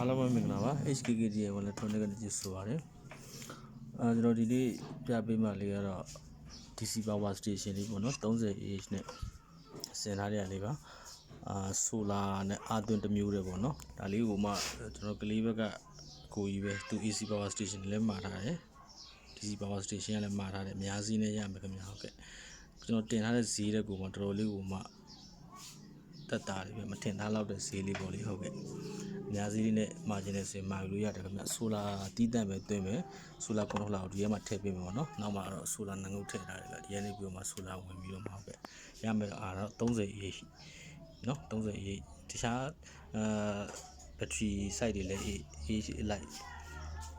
အားလုံးပဲမင်္ဂလာပါ HKKD ရဲ့ဝင်လက်ထုံးတဲ့ကနေကြည့်ဆိုပါတယ်ကျွန်တော်ဒီနေ့ပြပေးမှလေးကတော့ DC Power Station လေးပေါ့နော် 30Ah နဲ့ဆင်ထားတဲ့လေးပါsolar နဲ့အာသွင်းတစ်မျိုးတွေပေါ့နော်ဒါလေးကိုမှကျွန်တော်ကလေးဘက်ကကိုကြီးပဲသူ AC Power Station လည်းမှာထားတယ် DC Power Station ကလည်းမှာထားတယ်အများကြီးနဲ့ရမယ်ခင်ဗျာဟုတ်ကဲ့ကျွန်တော်တင်ထားတဲ့ဈေးတဲ့ကိုမှတော်တော်လေးကိုမှတက်တာလေးပဲမထင်ထားလောက်တဲ့ဈေးလေးပေါ့လေဟုတ်ကဲ့အများကြီးနဲ့မာဂျင်နဲ့ဆိုရင်မာယူလို့ရတယ်ခင်ဗျဆိုလာတီးတန့်ပဲတွင်းမယ်ဆိုလာကွန်ထရိုလာကိုဒီထဲမှာထည့်ပေးမယ်ပေါ့နော်နောက်မှာတော့ဆိုလာနှငုတ်ထည့်ထားတယ်ဗျဒီကနေပြီးတော့မှဆိုလာဝင်ပြီးတော့မှဟုတ်ကဲ့ရမယ်အားတော့ 30Ah နော် 30Ah တခြားဘက်ထရီ site တွေလည်း A လိုက်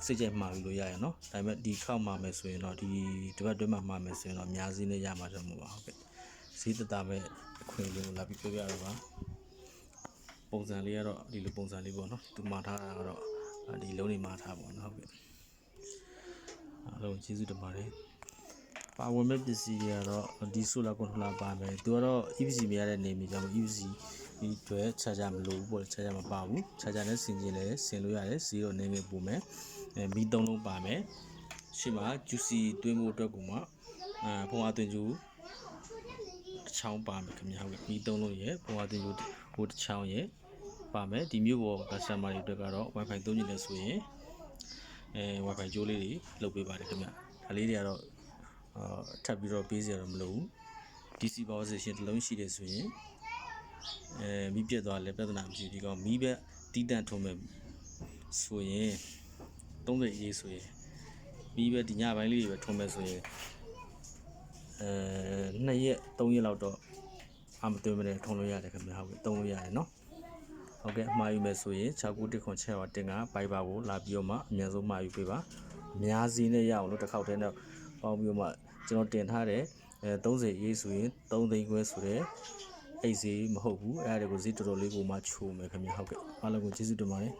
စိတ်ကြိုက်မှာယူလို့ရရနော်ဒါပေမဲ့ဒီခောက်မှာမယ်ဆိုရင်တော့ဒီတစ်ပတ်တွင်းမှာမယ်ဆိုရင်တော့အများကြီးနဲ့ရမှာတော့မဟုတ်ပါဟုတ်ကဲ့ဈေးတတာပဲအခွင့်အရေးကိုလာပြီးပြောပြတော့ပါပုံစံလေးကတော့ဒီလိုပုံစံလေးပေါ့နော်သူမှာထားတာကတော့ဒီလုံးနေမှာထားပေါ့နော်ဟုတ်ကဲ့အားလုံးကျေးဇူးတင်ပါတယ်ပါဝင်မဲ့ပစ္စည်းတွေကတော့ဒီဆိုလာကွန်ထရိုလာပါမယ်သူကတော့ EVC မရတဲ့နေမြေကြောင့် EVC ဒီတွေချာချာမလို့ပေါ့ချာချာမပါဘူးချာချာနဲ့ဆင်ကျင်လဲဆင်လို့ရတယ်0နေမြေပုံမယ်မီး3လုံးပါမယ်ရှေ့မှာ juicy တွင်းမှုအတွက်ကိုမှဖုံးအားသွင်းကျူတစ်ချောင်းပါမယ်ခင်ဗျာဟုတ်ကဲ့မီး3လုံးရယ်ဖုံးအားသွင်းကျူဟိုတစ်ချောင်းရယ်ပါမယ်ဒီမျိုးပေါ် customer တွေအတွက်ကတော့ wifi သုံးနေတယ်ဆိုရင်wifi ကြိုးလေးတွေလုပ်ပေးပါတယ်ခင်ဗျဒါလေးတွေကတော့ထပ်ပြီးတော့ပေးစရာတော့မလိုဘူး DC power station တစ်လုံးရှိတယ်ဆိုရင်မီးပြတ်သွားလဲပြဿနာမရှိဘူးဒီကောင်မီးပဲတီးတန့်ထုံးမဲ့ဆိုရင်30A ဆိုရင်မီးပဲဒီညပိုင်းလေးတွေပဲထုံးမဲ့ဆိုရင်2ရက်3ရက်လောက်တော့အမသွင်းမနဲ့ထုံးလို့ရတယ်ခင်ဗျဟုတ်ကဲ့သုံးလို့ရတယ်နော်ဟုတ်ကဲ့မှာယူမယ်ဆိုရင်6961တင်ကဘိုက်ပါကိုလာပြီးတော့မှအများဆုံးမှာယူပေးပါအများစီးနဲ့ရအောင်လို့တစ်ခေါက်တည်းနဲ့ပေါင်းပြီးတော့မှကျွန်တော်တင်ထားတယ်30A ဆိုရင်3သိန်းခွဲဆိုတဲ့အိတ်ဈေးမဟုတ်ဘူးအဲ့ဒါတွေကိုဈေးတော်တော်လေးကိုမှချိုးမယ်ခင်ဗျဟုတ်ကဲ့အားလုံးကိုကျေးဇူးတင်ပါတယ်